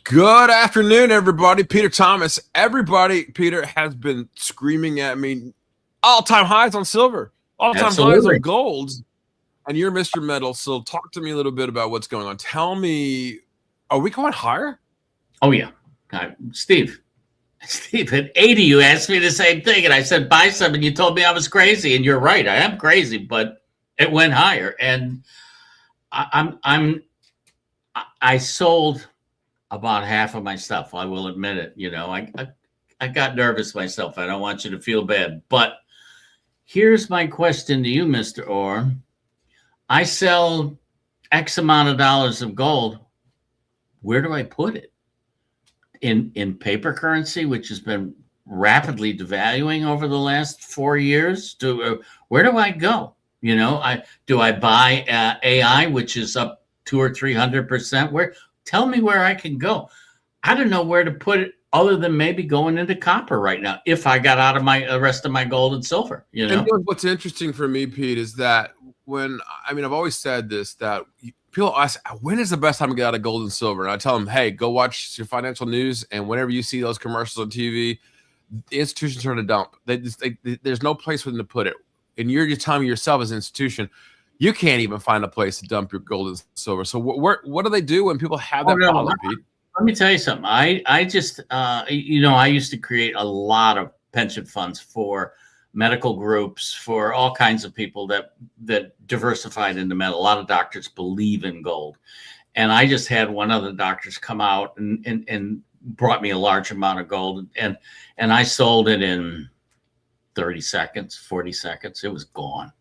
Good afternoon, everybody. Peter Thomas. Everybody, Peter, has been screaming at me all-time highs on silver, all-time highs on gold, and you're Mr. Metal, so talk to me a little bit about what's going on. Tell me, are we going higher? Oh, yeah. Steve, at 80, you asked me the same thing, and I said buy some, and you told me I was crazy, and you're right. I am crazy, but it went higher, and I sold about half of my stuff. I will admit it. You know, I got nervous myself. I don't want you to feel bad. But here's my question to you, Mr. Orr. I sell X amount of dollars of gold. Where do I put it? In paper currency, which has been rapidly devaluing over the last 4 years? Where do I go? You know, do I buy AI, which is up 200 or 300%? Tell me where I can go. I don't know where to put it other than maybe going into copper right now if I got out of the rest of my gold and silver. You know? And what's interesting for me, Pete, is that I've always said this, that people ask, when is the best time to get out of gold and silver? And I tell them, hey, go watch your financial news, and whenever you see those commercials on TV, the institutions are to dump. There's no place for them to put it. And you're just telling yourself as an institution, you can't even find a place to dump your gold and silver. So what do they do when people have that problem, Pete? Let me tell you something. I just, I used to create a lot of pension funds for medical groups, for all kinds of people that diversified into metal. A lot of doctors believe in gold. And I just had one of the doctors come out and brought me a large amount of gold. And I sold it in 30 seconds, 40 seconds. It was gone.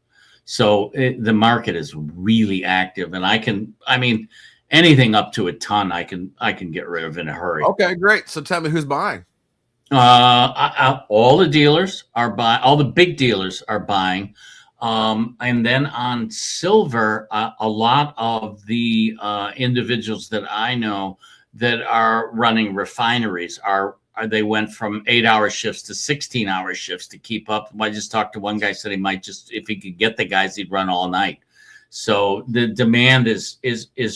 So the market is really active, and anything up to a ton, I can get rid of in a hurry. Okay, great. So tell me, who's buying? All the dealers are buying. All the big dealers are buying, and then on silver, a lot of the individuals that I know that are running refineries they went from 8-hour shifts to 16-hour shifts to keep up. I just talked to one guy, said he might just, if he could get the guys, he'd run all night. So the demand is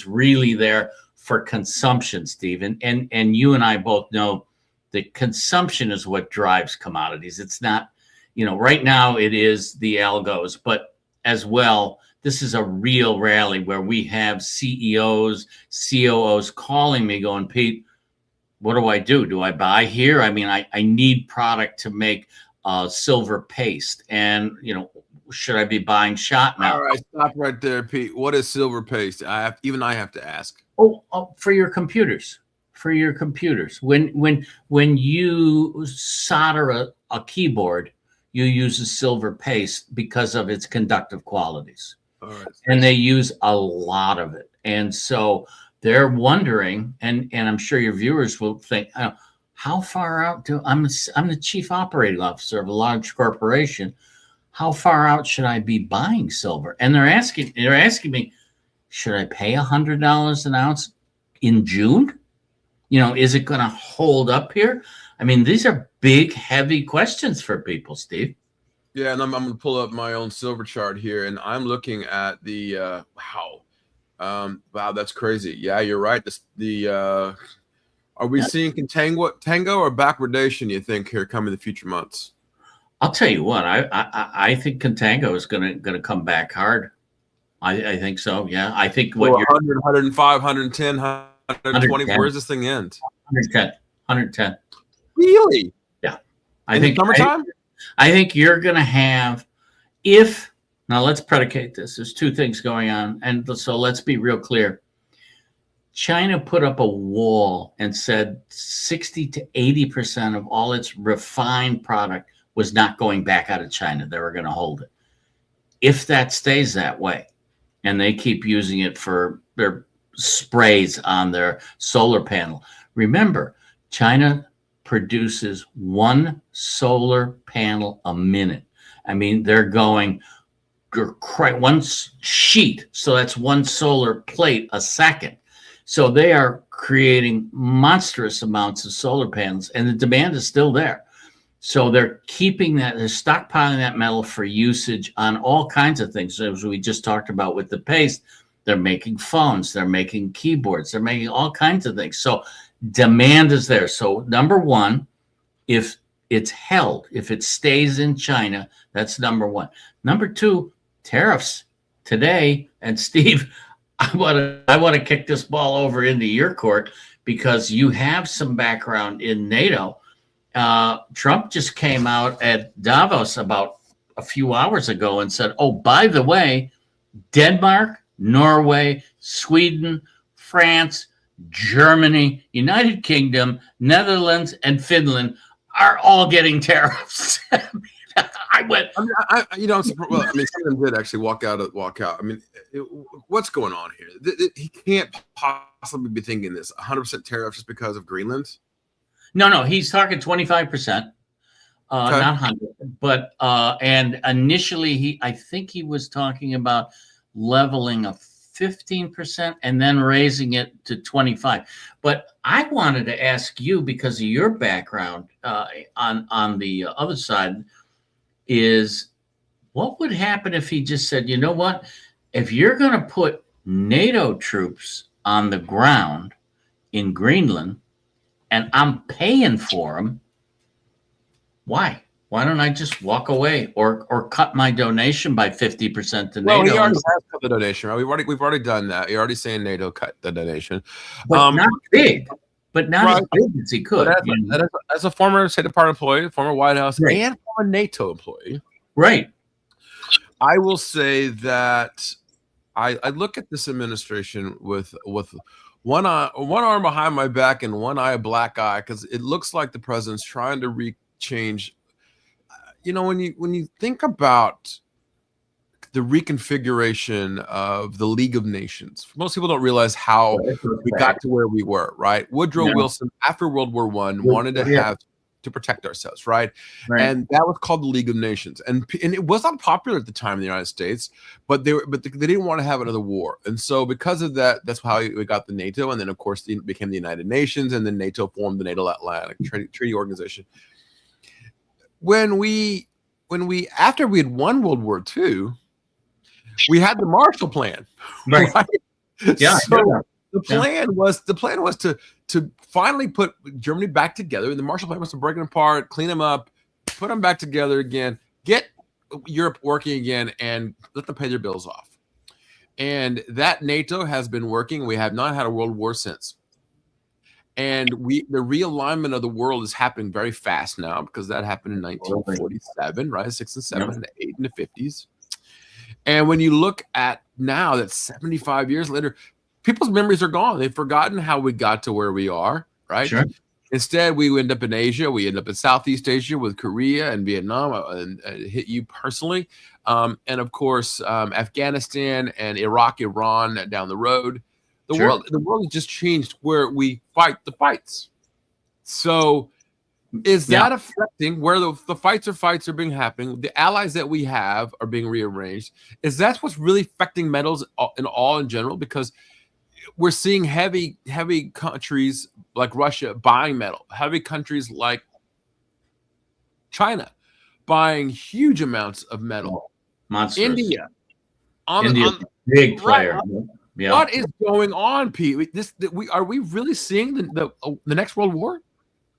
really there for consumption, Steve. And you and I both know that consumption is what drives commodities. It's not, right now it is the algos, but as well, this is a real rally where we have CEOs, COOs calling me going, Pete, what do I do? Do I buy here? I need product to make silver paste. And, should I be buying shot now? All right, stop right there, Pete. What is silver paste? I have to ask. Oh, for your computers. When you solder a keyboard, you use a silver paste because of its conductive qualities. All right. And they use a lot of it. And so they're wondering, and I'm sure your viewers will think, how far out I'm the chief operating officer of a large corporation. How far out should I be buying silver? And they're asking me, should I pay $100 an ounce in June? Is it going to hold up here? These are big, heavy questions for people, Steve. Yeah, and I'm going to pull up my own silver chart here, and I'm looking at the wow, that's crazy. Yeah, you're right. Are we seeing contango or backwardation, you think, here coming in the future months? I'll tell you what, I think contango is gonna come back hard. I think so. Yeah, I think what 100, 105, 110, 120. Where does this thing end? 110. Really? Yeah. I think summertime. I think you're gonna have now let's predicate this. There's two things going on, and so let's be real clear. China put up a wall and said 60 to 80% of all its refined product was not going back out of China. They were going to hold it. If that stays that way, and they keep using it for their sprays on their solar panel, remember, China produces one solar panel a minute. They're going one sheet, so that's one solar plate a second. So they are creating monstrous amounts of solar panels, and the demand is still there. So they're keeping that, they're stockpiling that metal for usage on all kinds of things. As we just talked about with the paste, they're making phones, they're making keyboards, they're making all kinds of things. So Demand is there. So number one, if it's held, if it stays in China, that's number one. Number two, tariffs today. And Steve, I want to kick this ball over into your court because you have some background in NATO. Trump just came out at Davos about a few hours ago and said, oh, by the way, Denmark, Norway, Sweden, France, Germany, United Kingdom, Netherlands, and Finland are all getting tariffs. I went. I mean, well, I mean, some of them did actually walk out. I mean, what's going on here? He can't possibly be thinking this 100% tariff just because of Greenland. No, he's talking 25%, okay. Not 100. But and initially, I think he was talking about leveling a 15% and then raising it to 25. But I wanted to ask you, because of your background on the other side, is what would happen if he just said, you know what, if you're going to put NATO troops on the ground in Greenland and I'm paying for them, why? Why don't I just walk away or cut my donation by 50% to NATO? Well, he already has cut the donation, right? We've already done that. You're already saying NATO cut the donation, but not big, but not right. As big as he could. As a former State Department employee, former White House, right. And former NATO employee, right? I will say that I look at this administration with one arm behind my back and one eye a black eye, because it looks like the president's trying to change. You know, when you think about the reconfiguration of the League of Nations, most people don't realize how we got to where we were, right? Woodrow Wilson, after World War I, wanted to have to protect ourselves, right? And that was called the League of Nations, and it was not popular at the time in the United States, but they didn't want to have another war, and so because of that, that's how we got the NATO, and then of course it became the United Nations, and then NATO formed the NATO Atlantic Treaty Organization. When we after we had won World War II, we had the Marshall Plan, right? Yeah. So the plan was to finally put Germany back together. The Marshall Plan was to break them apart, clean them up, put them back together again, get Europe working again, and let them pay their bills off. And that NATO has been working. We have not had a world war since. And the realignment of the world is happening very fast now, because that happened in 1947, right? 6 and 7 and 8 in the 50s. And when you look at now, that 75 years later, people's memories are gone. They've forgotten how we got to where we are, right? Sure. Instead, we end up in Asia. We end up in Southeast Asia with Korea and Vietnam, and hit you personally. And of course, Afghanistan and Iraq, Iran down the road. The world has just changed where we fight the fights. So is that affecting where the fights are being happening? The allies that we have are being rearranged. Is that what's really affecting metals in general? Because we're seeing heavy countries like Russia buying metal, heavy countries like China buying huge amounts of metal. Monsters. India, big player. Yeah. What is going on, Pete? Are we really seeing the next world war?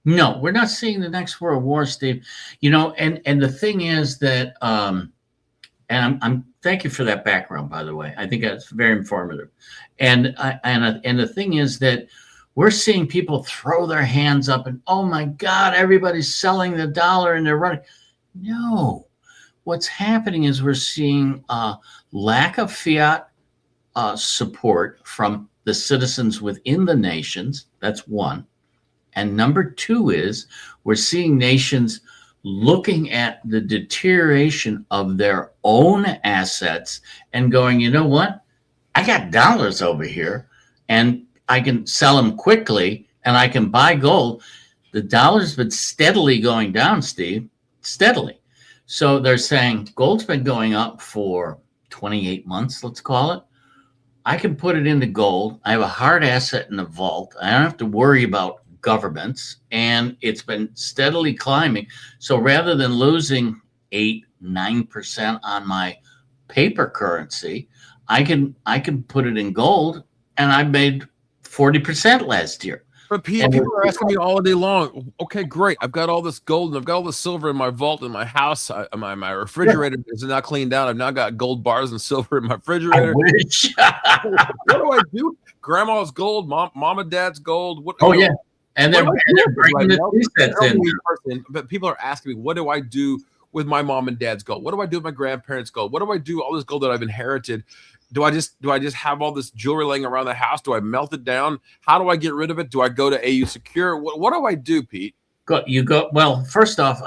No, we're not seeing the next world war, Steve. You know, and the thing is that, and I'm thank you for that background, by the way. I think that's very informative. And the thing is that we're seeing people throw their hands up and, oh my God, everybody's selling the dollar and they're running. No, what's happening is we're seeing a lack of fiat support from the citizens within the nations. That's one. And number two is we're seeing nations looking at the deterioration of their own assets and going, you know what? I got dollars over here and I can sell them quickly and I can buy gold. The dollar's been steadily going down, Steve, steadily. So they're saying gold's been going up for 28 months, let's call it. I can put it into gold. I have a hard asset in the vault. I don't have to worry about governments, and it's been steadily climbing. So rather than losing 8-9% on my paper currency, I can put it in gold, and I made 40% last year. But Pete, And people are asking me all day long. Okay, great. I've got all this gold and I've got all this silver in my vault in my house. My refrigerator is not cleaned out. I've now got gold bars and silver in my I refrigerator. wish. What do I do? Grandma's gold, mom and dad's gold. What? Oh you know, yeah, and they're bringing the T-sets in. But people are asking me, what do I do with my mom and dad's gold? What do I do with my grandparents' gold? What do I do all this gold that I've inherited? Do I just have all this jewelry laying around the house? Do I melt it down? How do I get rid of it? Do I go to AU Secure? What do I do, Pete? Well, first off,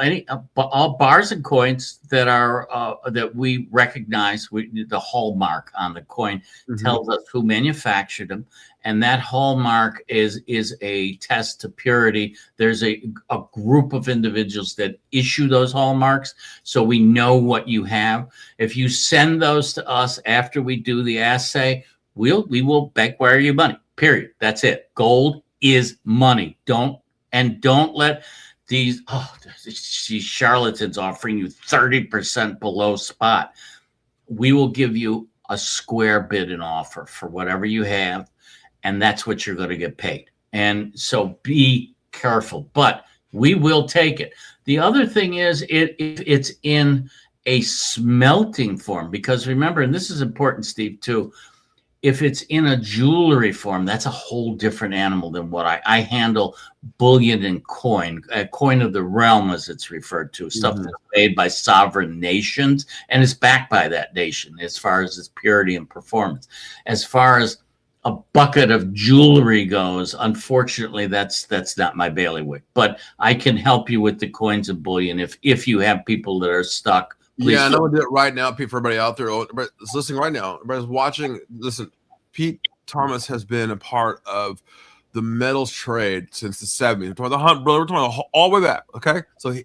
all bars and coins that are that we recognize, the hallmark on the coin tells us who manufactured them, and that hallmark is a test to purity. There's a group of individuals that issue those hallmarks, so we know what you have. If you send those to us after we do the assay, we will bank wire you money. Period. That's it. Gold is money. Don't let these charlatans offering you 30% below spot. We will give you a square bid and offer for whatever you have, and that's what you're going to get paid. And so be careful, but we will take it. The other thing is if it's in a smelting form, because remember, and this is important, Steve, too, if it's in a jewelry form, that's a whole different animal than what I handle. Bullion and coin, coin of the realm, as it's referred to, stuff that's made by sovereign nations and is backed by that nation as far as its purity and performance. As far as a bucket of jewelry goes, unfortunately, that's not my bailiwick. But I can help you with the coins and bullion if you have people that are stuck. Please. Yeah, I know. Do it right now, Pete. For everybody out there, everybody's listening right now, everybody's watching. Listen, Pete Thomas has been a part of the metals trade since the 70s. We're talking the Hunt brother. We're talking all the way back. Okay, so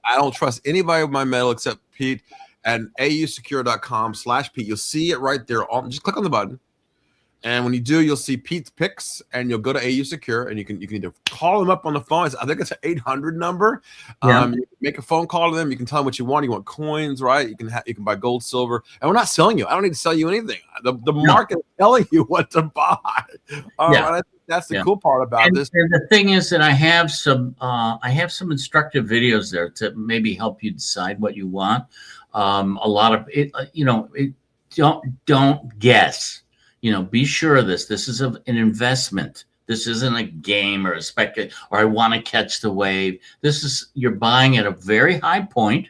I don't trust anybody with my metal except Pete. And AUSecure.com/Pete. You'll see it right there. Just click on the button. And when you do, you'll see Pete's picks, and you'll go to AU Secure, and you can either call them up on the phone. I think it's an 800 number. Yeah. You can make a phone call to them. You can tell them what you want. You want coins, right? You can buy gold, silver, and we're not selling you. I don't need to sell you anything. The market is telling you what to buy. And I think that's the cool part about this. And the thing is that I have some instructive videos there to maybe help you decide what you want. A lot of it, don't guess. Be sure of this. This is an investment. This isn't a game or a speculative, or I want to catch the wave. You're buying at a very high point.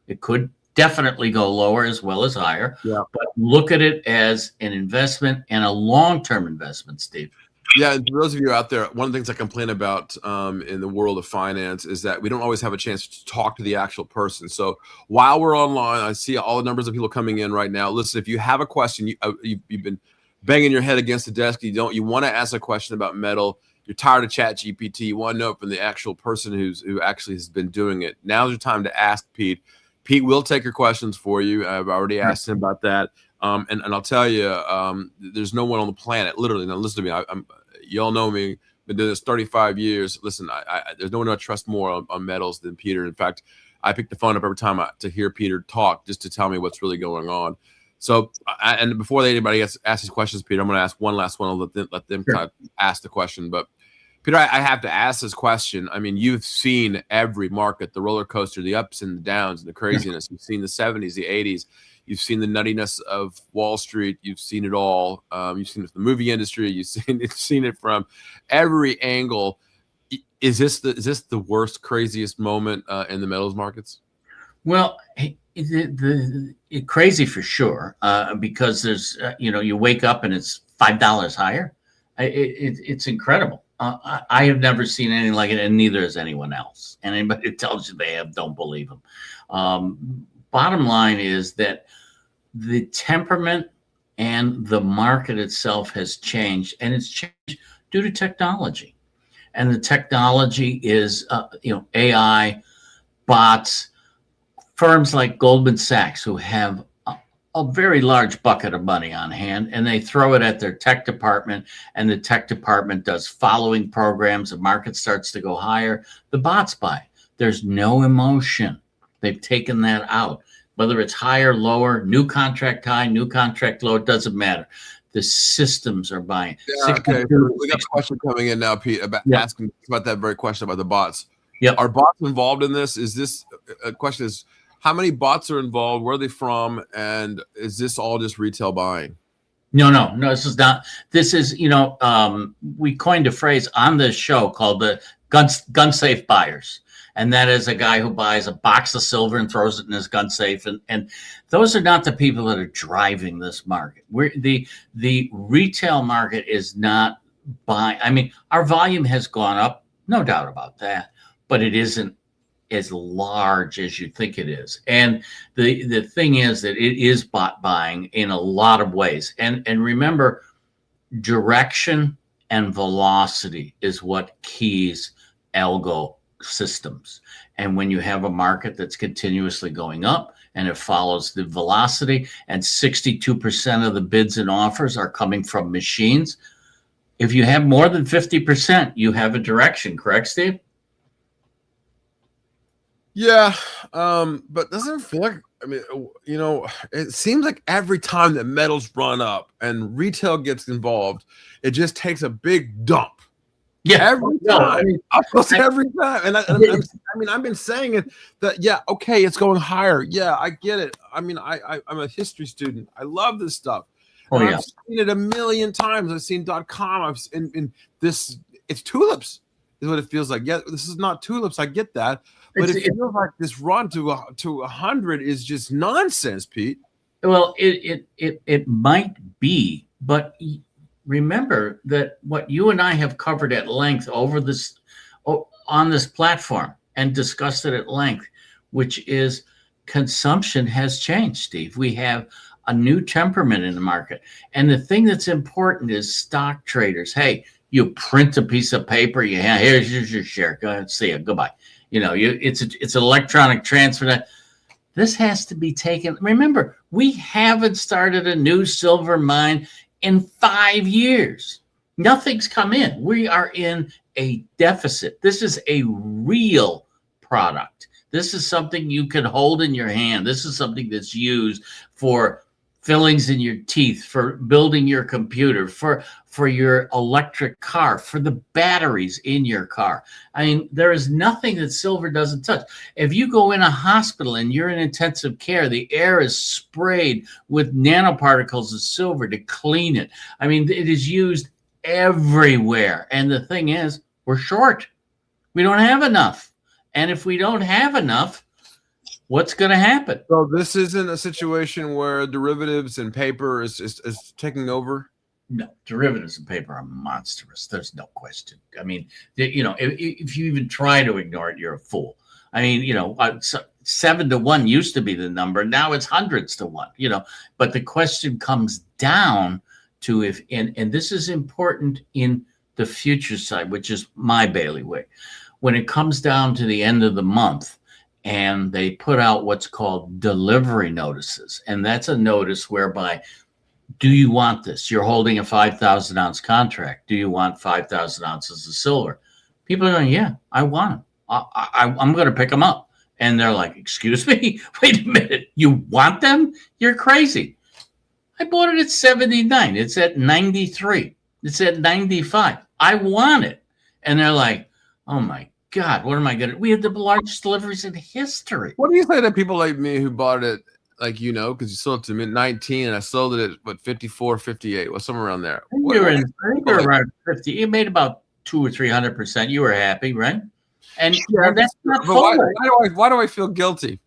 It could definitely go lower as well as higher. Yeah. But look at it as an investment and a long-term investment, Steve. Yeah, and for those of you out there, one of the things I complain about in the world of finance is that we don't always have a chance to talk to the actual person. So while we're online, I see all the numbers of people coming in right now. Listen, if you have a question, you've been banging your head against the desk, you want to ask a question about metal, you're tired of ChatGPT, you want to know from the actual person who actually has been doing it. Now's your time to ask Pete. Pete will take your questions for you. I've already asked him about that. And I'll tell you, there's no one on the planet, literally. Now listen to me. Y'all know me. Been doing this 35 years. Listen, there's no one I trust more on metals than Peter. In fact, I pick the phone up every time to hear Peter talk just to tell me what's really going on. So, and before anybody asks these questions, Peter, I'm going to ask one last one. I'll let them kind of ask the question. But Peter, I have to ask this question. I mean, you've seen every market, the roller coaster, the ups and the downs, and the craziness. You've seen the 70s, the 80s. You've seen the nuttiness of Wall Street. You've seen it all. You've seen it from the movie industry. You've seen it from every angle. Is this the worst, craziest moment in the metals markets? Well, crazy for sure, because there's you wake up and it's $5 higher. It's incredible. I have never seen anything like it, and neither has anyone else. And anybody who tells you they have, don't believe them. Bottom line is that the temperament and the market itself has changed, and it's changed due to technology. And the technology is AI, bots. Firms like Goldman Sachs, who have a very large bucket of money on hand, and they throw it at their tech department, and the tech department does following programs. The market starts to go higher. The bots buy. There's no emotion. They've taken that out. Whether it's higher, lower, new contract high, new contract low, it doesn't matter. The systems are buying. Yeah, okay. So we got a question coming in now, Pete, about asking about that very question about the bots. Yep. Are bots involved in this? Is this a question? Is how many bots are involved? Where are they from? And is this all just retail buying? No. This is not. This is, we coined a phrase on this show called the gun safe buyers. And that is a guy who buys a box of silver and throws it in his gun safe. And those are not the people that are driving this market. The retail market is not buying. I mean, our volume has gone up, no doubt about that, but it isn't as large as you think it is. And the thing is that it is bot buying in a lot of ways. And remember, direction and velocity is what keys algo systems. And when you have a market that's continuously going up and it follows the velocity, and 62% of the bids and offers are coming from machines, if you have more than 50%, you have a direction, correct, Steve? Yeah, but doesn't it feel like, I mean, it seems like every time that metals run up and retail gets involved, it just takes a big dump. Yeah, every time. Every time. And I've been saying it that, yeah, okay, it's going higher. Yeah, I get it. I mean, I'm a history student. I love this stuff. I've seen it a million times. I've seen .com. I've in this. It's tulips, is what it feels like. Yeah, this is not tulips. I get that, but it feels like this run to 100 is just nonsense, Pete. Well, it might be, but remember that what you and I have covered at length over this on this platform and discussed it at length, which is consumption has changed, Steve. We have a new temperament in the market. And the thing that's important is stock traders. Hey, you print a piece of paper, here's your share. Go ahead, see it. Goodbye. It's electronic transfer. This has to be taken. Remember, we haven't started a new silver mine in 5 years. Nothing's come in. We are in a deficit. This is a real product. This is something you can hold in your hand. This is something that's used for fillings in your teeth, for building your computer, for your electric car, for the batteries in your car. I mean, there is nothing that silver doesn't touch. If you go in a hospital and you're in intensive care, the air is sprayed with nanoparticles of silver to clean it. I mean, it is used everywhere. And the thing is, we're short. We don't have enough. And if we don't have enough, what's going to happen? So this isn't a situation where derivatives and paper is taking over? No, derivatives and paper are monstrous. There's no question. I mean, if you even try to ignore it, you're a fool. I mean, 7 to 1 used to be the number. Now it's hundreds to 1, But the question comes down to and this is important in the future side, which is my bailiwick. When it comes down to the end of the month, and they put out what's called delivery notices. And that's a notice whereby, do you want this? You're holding a 5,000 ounce contract. Do you want 5,000 ounces of silver? People are going, yeah, I want them. I'm going to pick them up. And they're like, excuse me, wait a minute. You want them? You're crazy. I bought it at 79. It's at 93. It's at 95. I want it. And they're like, oh my God, what am I going to? We had the largest deliveries in history. What do you say to people like me who bought it, because you sold it to me at 19 and I sold it at 54, 58, well, somewhere around there. You were around 50. You made about 200 or 300%. You were happy, right? And that's not why do I feel guilty?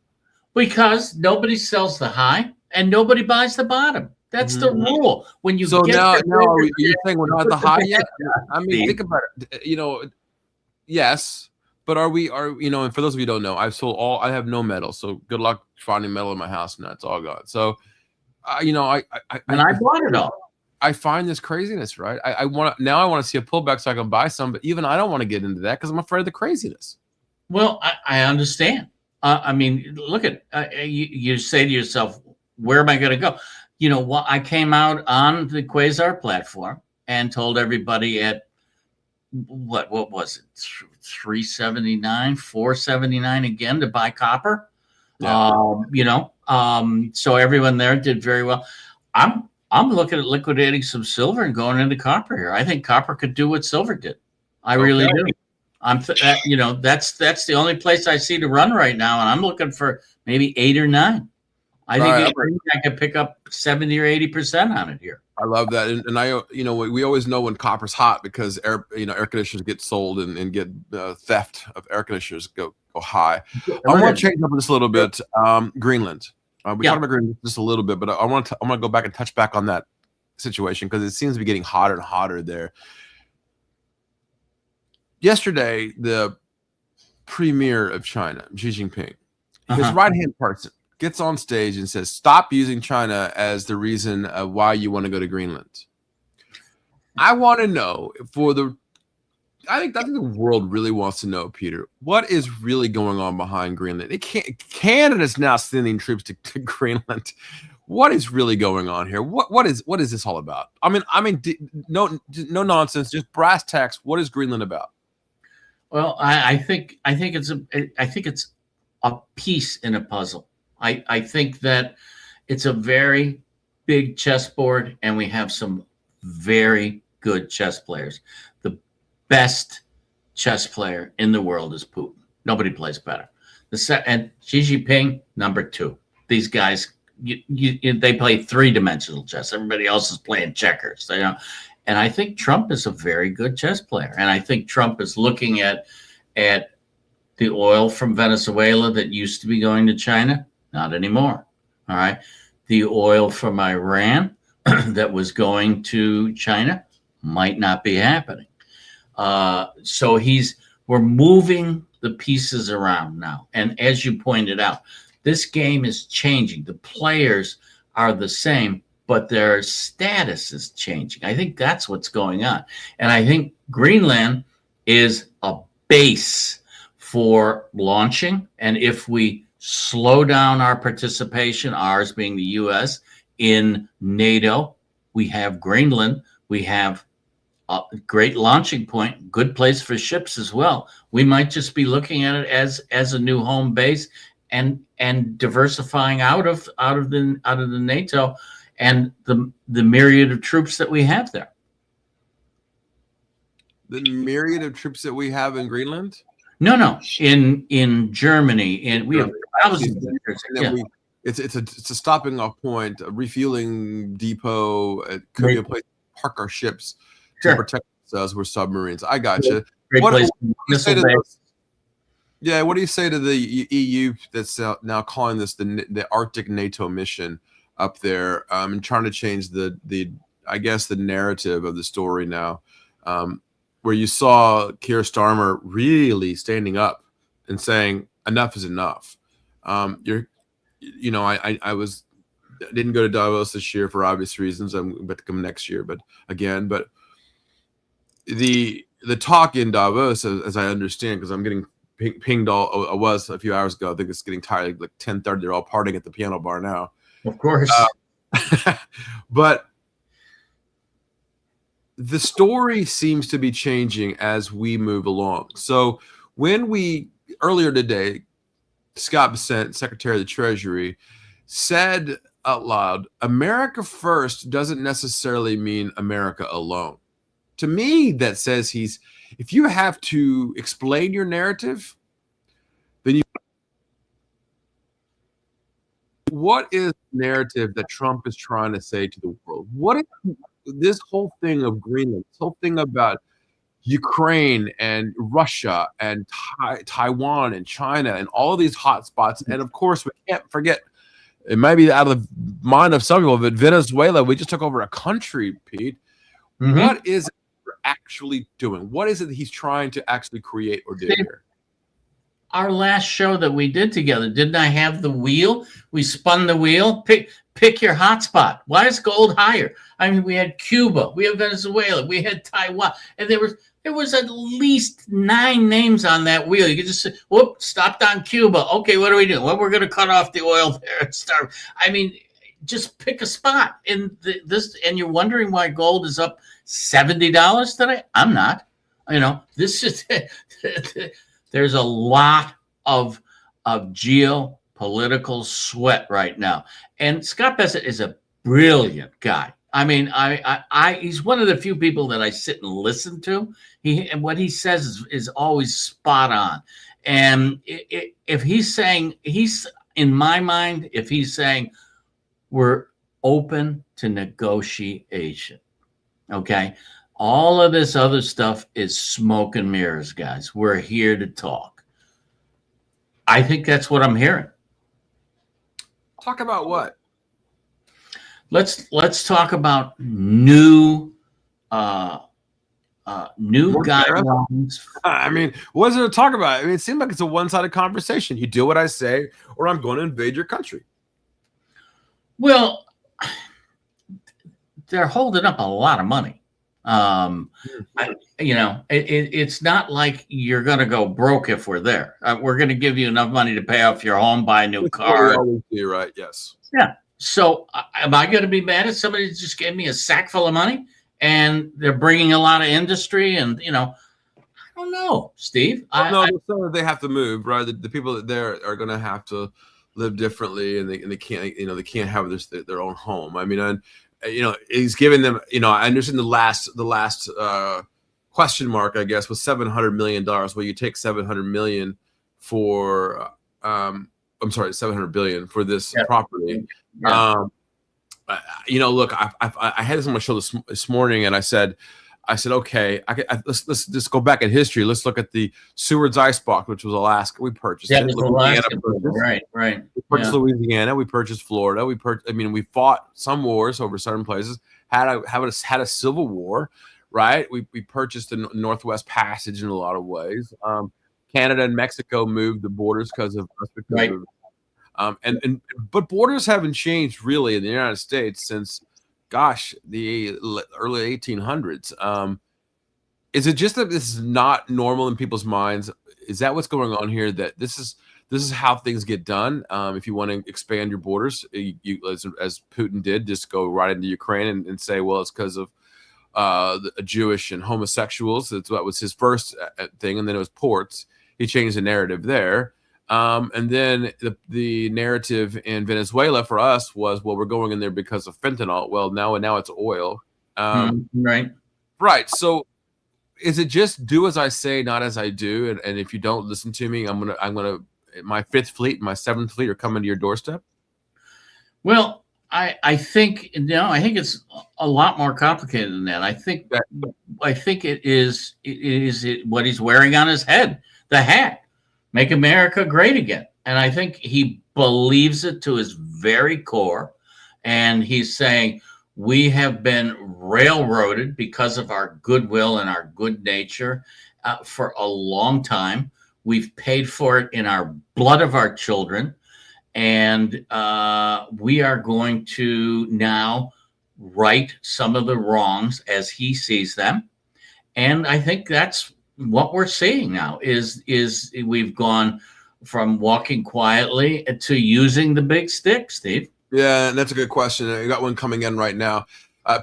Because nobody sells the high and nobody buys the bottom. That's the rule. When you now are you saying we're not at the high yet? I mean, think about it. Yes. But and for those of you who don't know, I have no metal. So good luck finding metal in my house now. It's all gone. So, I bought it all. I find this craziness, right? I want to see a pullback so I can buy some, but even I don't want to get into that because I'm afraid of the craziness. Well, I understand. I mean, look at, you say to yourself, where am I going to go? I came out on the Quasar platform and told everybody at, what was it, 379, 479 again to buy copper. Yeah. So everyone there did very well. I'm I'm looking at liquidating some silver and going into copper here. I think copper could do what silver did. I really do. That's the only place I see to run right now, and I'm looking for maybe 8 or 9. I think I could pick up 70 or 80% on it here. I love that, and I, we always know when copper's hot because air conditioners get sold and get theft of air conditioners go high. I want to change up this a little bit. Greenland. We talked about Greenland just a little bit, but I want to go back and touch back on that situation because it seems to be getting hotter and hotter there. Yesterday, the premier of China, Xi Jinping, his right-hand person, gets on stage and says, stop using China as the reason why you want to go to Greenland. I want to know I think the world really wants to know, Peter, what is really going on behind Greenland? Canada's now sending troops to Greenland. What is really going on here? What is this all about? I mean, no nonsense, just brass tacks. What is Greenland about? Well, I think it's a piece in a puzzle. I think that it's a very big chessboard, and we have some very good chess players. The best chess player in the world is Putin. Nobody plays better. And Xi Jinping, number 2. These guys, they play 3-dimensional chess. Everybody else is playing checkers. And I think Trump is a very good chess player. And I think Trump is looking at the oil from Venezuela that used to be going to China. Not anymore. All right. The oil from Iran that was going to China might not be happening. So we're moving the pieces around now. And as you pointed out, this game is changing. The players are the same, but their status is changing. I think that's what's going on. And I think Greenland is a base for launching. And if we slow down our participation, ours being the U.S., in NATO, we have Greenland. We have a great launching point, good place for ships as well. We might just be looking at it as a new home base and diversifying out of the NATO and the myriad of troops that we have there. The myriad of troops that we have in Greenland? No, in Germany, and we have thousands of years. It's a stopping off point, a refueling depot. It could be a place to park our ships to protect ourselves. We're submarines. I got you. What do you say to the EU that's now calling this the Arctic NATO mission up there, and trying to change the narrative of the story now, where you saw Keir Starmer really standing up and saying enough is enough. I didn't go to Davos this year for obvious reasons. I'm about to come next year, but the talk in Davos, as I understand, because I'm getting pinged I was a few hours ago. I think it's getting tired. Like 10:30, they're all partying at the piano bar now. Of course, but the story seems to be changing as we move along. So earlier today, Scott Bessent, Secretary of the Treasury, said out loud, America first doesn't necessarily mean America alone. To me, that says if you have to explain your narrative, then what is the narrative that Trump is trying to say to the world? What is this whole thing of Greenland, this whole thing about Ukraine and Russia and Taiwan and China and all of these hot spots? And of course, we can't forget, it might be out of the mind of some people, but Venezuela, we just took over a country, Pete. Mm-hmm. What is it we're actually doing? What is it that he's trying to actually create or do here? Our last show that we did together, didn't I have the wheel? We spun the wheel. Pick your hotspot. Why is gold higher? I mean, we had Cuba, we had Venezuela, we had Taiwan, and there was at least 9 names on that wheel. You could just say, whoop, stopped on Cuba. Okay, what are we doing? Well, we're going to cut off the oil there and start. I mean, just pick a spot in this, and you're wondering why gold is up $70 today. I'm not. This is there's a lot of geopolitical sweat right now, and Scott Bessent is a brilliant guy. I mean, he's one of the few people that I sit and listen to. And what he says is always spot on. And if he's saying, in my mind, if he's saying we're open to negotiation, okay, all of this other stuff is smoke and mirrors, guys. We're here to talk. I think that's what I'm hearing. Talk about what? Let's talk about new guidelines. I mean, what is there to talk about? I mean, it seems like it's a one-sided conversation. You do what I say, or I'm going to invade your country. Well, they're holding up a lot of money. It's not like you're going to go broke if we're there. We're going to give you enough money to pay off your home, buy a new car. You're right. Yes. Yeah. So am I going to be mad if somebody just gave me a sack full of money and they're bringing a lot of industry and, I don't know, Steve. They have to move, right? The people that there are going to have to live differently, and they can't, they can't have their own home. I mean, he's giving them, I understand the last question mark, I guess, was $700 million. Well, you take $700 million for, $700 billion for this property. Yeah. Look, I had this on my show this morning, and I said, okay, let's just go back in history. Let's look at the Seward's Ice Box, which was Alaska. We purchased it. Right. We purchased Louisiana. We purchased Florida. We fought some wars over certain places. Had a civil war, right? We purchased the Northwest Passage in a lot of ways. Canada and Mexico moved the borders because of us. But borders haven't changed really in the United States since, the early 1800s. Is it just that this is not normal in people's minds? Is that what's going on here? That this is how things get done? If you want to expand your borders, you as Putin did, just go right into Ukraine and say, well, it's because of Jewish and homosexuals. That was his first thing, and then it was ports. He changed the narrative there. And then the narrative in Venezuela for us was, well, we're going in there because of fentanyl. Well, now it's oil. Right. So is it just do as I say, not as I do? And if you don't listen to me, I'm gonna my fifth fleet, my seventh fleet are coming to your doorstep. Well, I think it's a lot more complicated than that. I think it is what he's wearing on his head, the hat. Make America great again. And I think he believes it to his very core. And he's saying, we have been railroaded because of our goodwill and our good nature for a long time. We've paid for it in our blood of our children. And we are going to now right some of the wrongs as he sees them. And I think that's what we're seeing now is we've gone from walking quietly to using the big stick, Steve. Yeah, and that's a good question. I got one coming in right now.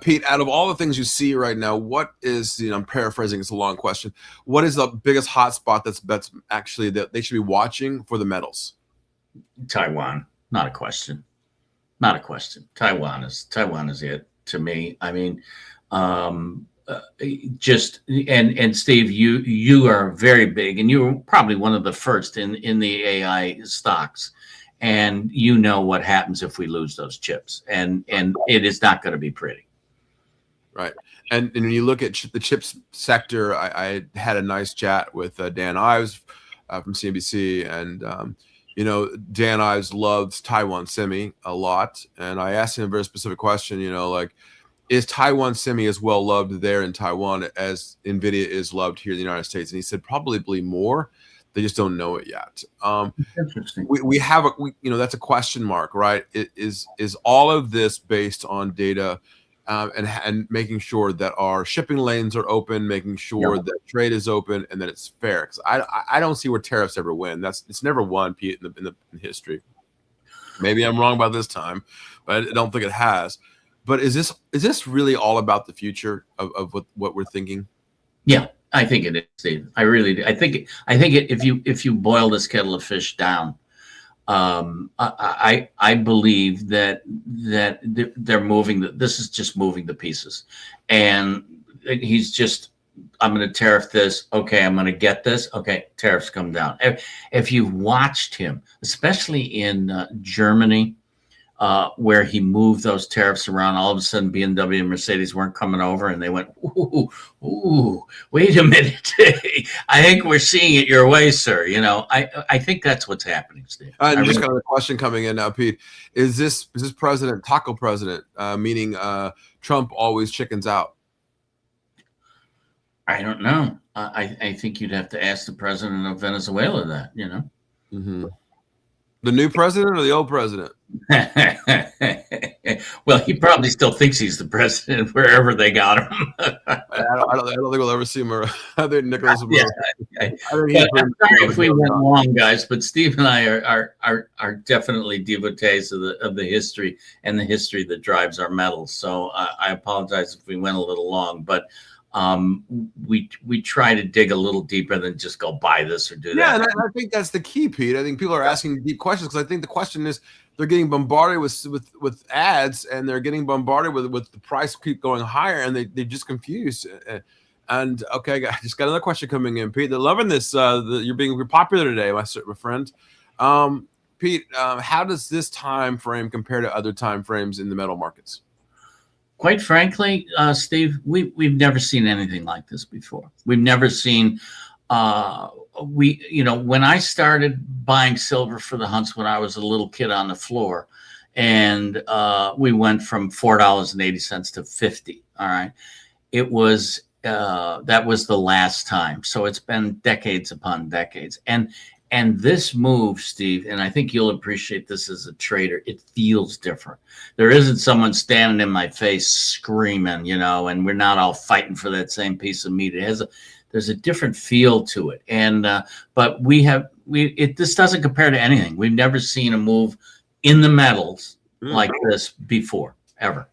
Pete, out of all the things you see right now, what is, I'm paraphrasing, it's a long question. What is the biggest hotspot that's actually that they should be watching for the metals? Taiwan, not a question. Not a question. Taiwan is it to me. I mean, and Steve, you are very big, and you're probably one of the first in the AI stocks, and you know what happens if we lose those chips, and it is not going to be pretty. Right. And when you look at the chips sector, I had a nice chat with Dan Ives from CNBC, and Dan Ives loves Taiwan Semi a lot, and I asked him a very specific question. Is Taiwan Semi as well loved there in Taiwan as NVIDIA is loved here in the United States? And he said probably more. They just don't know it yet. Interesting. We have that's a question mark, right? Is all of this based on data and making sure that our shipping lanes are open, making sure that trade is open, and that it's fair? Because I don't see where tariffs ever win. It's never won, Pete, in history. Maybe I'm wrong about this time, but I don't think it has. But is this really all about the future of what we're thinking? Yeah, I think it is, Steve. I really do. I think if you boil this kettle of fish down, I believe that they're moving. This is just moving the pieces, and he's just. I'm going to tariff this. Okay, I'm going to get this. Okay, tariffs come down. If you've watched him, especially in Germany, where he moved those tariffs around, all of a sudden BMW and Mercedes weren't coming over, and they went, ooh, wait a minute. I think we're seeing it your way, sir. I think that's what's happening, Steve. And just kind of a question coming in now, Pete. Is this president taco president, meaning Trump always chickens out? I don't know. I think you'd have to ask the president of Venezuela that, Mm-hmm. The new president or the old president? Well, he probably still thinks he's the president wherever they got him. I don't think we'll ever see him. I think Nicholas. Yeah, I'm sorry if we went long, guys, but Steve and I are definitely devotees of the history and the history that drives our metals. So I apologize if we went a little long, but we try to dig a little deeper than just go buy this or do that. Yeah, and I think that's the key, Pete. I think people are asking deep questions because I think the question is they're getting bombarded with ads, and they're getting bombarded with the price keep going higher, and they just confused. And okay, I just got another question coming in, Pete. They're loving this. You're being popular today, my friend. Pete, how does this time frame compare to other time frames in the metal markets? Quite frankly, Steve, we've never seen anything like this before. We've never seen when I started buying silver for the hunts when I was a little kid on the floor, and we went from $4.80 to $50. All right, it was that was the last time. So it's been decades upon decades, and this move, Steve, and I think you'll appreciate this as a trader, it feels different. There isn't someone standing in my face screaming, and we're not all fighting for that same piece of meat. There's a different feel to it. And but this doesn't compare to anything. We've never seen a move in the metals like this before, ever.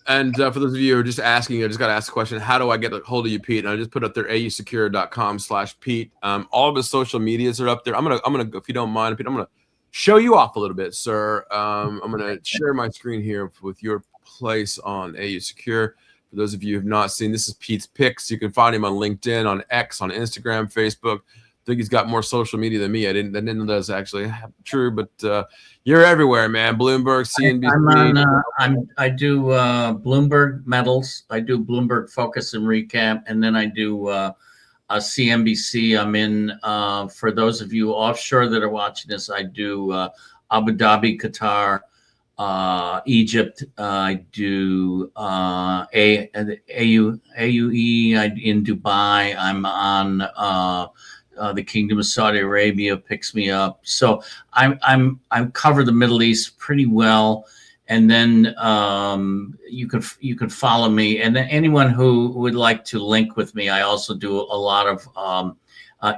And for those of you who are just asking, I just got to ask the question, how do I get a hold of you, Pete? And I just put up there, ausecure.com/Pete. All of his social medias are up there. I'm gonna, if you don't mind, Pete, I'm going to show you off a little bit, sir. I'm going to share my screen here with your place on AU Secure. For those of you who have not seen, this is Pete's Picks. You can find him on LinkedIn, on X, on Instagram, Facebook. I think he's got more social media than me. I didn't know that's actually true, but you're everywhere, man. Bloomberg, CNBC. I do Bloomberg Metals. I do Bloomberg Focus and Recap, and then I do CNBC. I'm in for those of you offshore that are watching this. I do Abu Dhabi, Qatar, Egypt. I do AUE in Dubai. I'm on. The Kingdom of Saudi Arabia picks me up, so I cover the Middle East pretty well. And then you can follow me, and then anyone who would like to link with me, I also do a lot of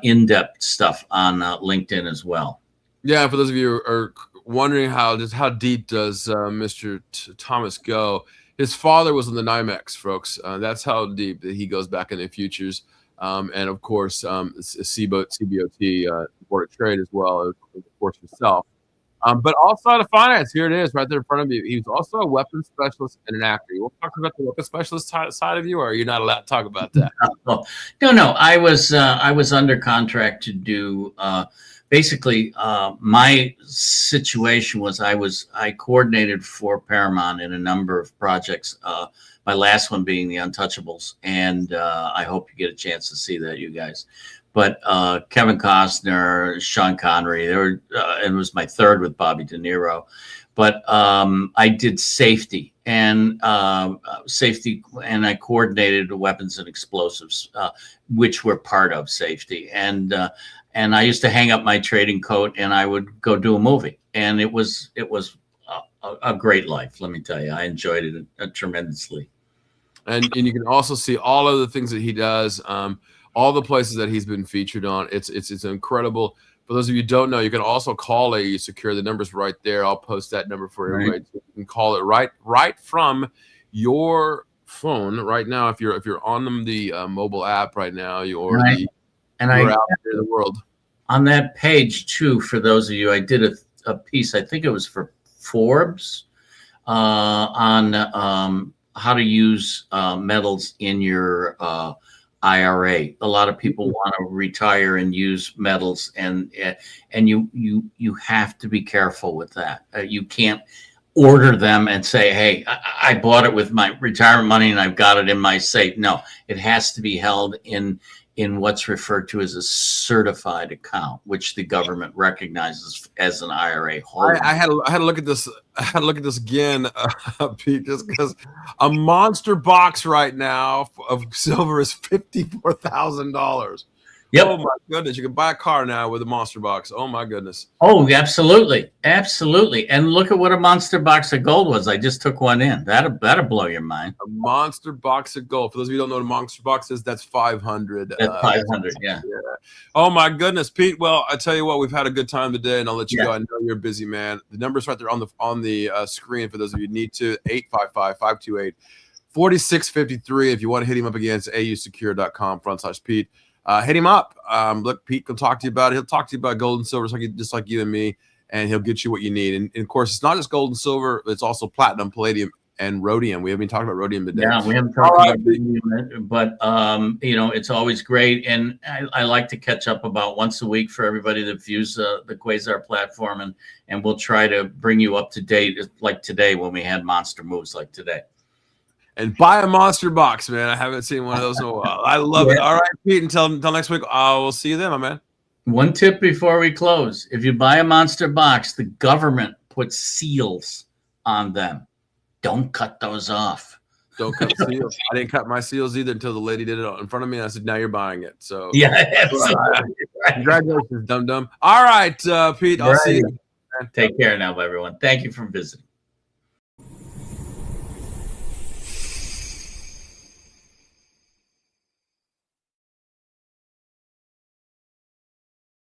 in-depth stuff on LinkedIn as well. Yeah, for those of you who are wondering how deep does Mr. Thomas go? His father was in the NYMEX, folks. That's how deep that he goes back in the futures. And of course, CBOT Board of Trade as well, of course, yourself. But also out of finance, here it is, right there in front of you. He was also a weapons specialist and an actor. You want to talk about the weapons specialist side of you, or are you not allowed to talk about that? No. I was under contract to do. Basically, my situation was I coordinated for Paramount in a number of projects. My last one being The Untouchables, and I hope you get a chance to see that, you guys. But Kevin Costner, Sean Connery, it was my third with Bobby De Niro. But I did safety and I coordinated weapons and explosives, which were part of safety. And I used to hang up my trading coat and I would go do a movie, and it was a great life. Let me tell you, I enjoyed it tremendously. And you can also see all of the things that he does, all the places that he's been featured on. It's incredible. For those of you who don't know, you can also call AU Secure. The number's right there. I'll post that number for everybody. Right. So you can call it right from your phone right now. If you're on the mobile app right now, you're out there in the world. on that page too, for those of you, I did a piece, I think it was for Forbes, on how to use metals in your IRA. A lot of people want to retire and use metals, and you have to be careful with that. You can't order them and say, hey, I bought it with my retirement money and I've got it in my safe. No, it has to be held in what's referred to as a certified account, which the government recognizes as an IRA holder. I had to look at this. I had to look at this again, Pete, just because a monster box right now of silver is $54,000. Yep. Oh my goodness! You can buy a car now with a monster box. Oh my goodness! Oh, absolutely, absolutely. And look at what a monster box of gold was. I just took one in. That'll blow your mind. A monster box of gold. For those of you who don't know what a monster box is, that's 500. That's 500. Yeah. Oh my goodness, Pete. Well, I tell you what, we've had a good time today, and I'll let you Yeah. go. I know you're a busy man. The number's right there on the screen for those of you who need to. 855-528-4653. If you want to hit him up again, it's ausecure.com/Pete. Hit him up. Look, Pete can talk to you about it. He'll talk to you about gold and silver, just like you and me, and he'll get you what you need. And of course, it's not just gold and silver; it's also platinum, palladium, and rhodium. We haven't been talking about rhodium today. Yeah, we haven't talked about it, but it's always great, and I like to catch up about once a week for everybody that views the Quasar platform, and we'll try to bring you up to date, like today when we had monster moves like today. And buy a monster box, man. I haven't seen one of those in a while. I love it. All right, Pete. Until next week, we'll see you then, my man. One tip before we close: if you buy a monster box, the government puts seals on them. Don't cut those off. Don't cut seals. I didn't cut my seals either until the lady did it in front of me. And I said, "Now you're buying it." So yeah, absolutely. Congratulations, dum dum. All right, Pete. I'll see you. Take care now, everyone. Thank you for visiting.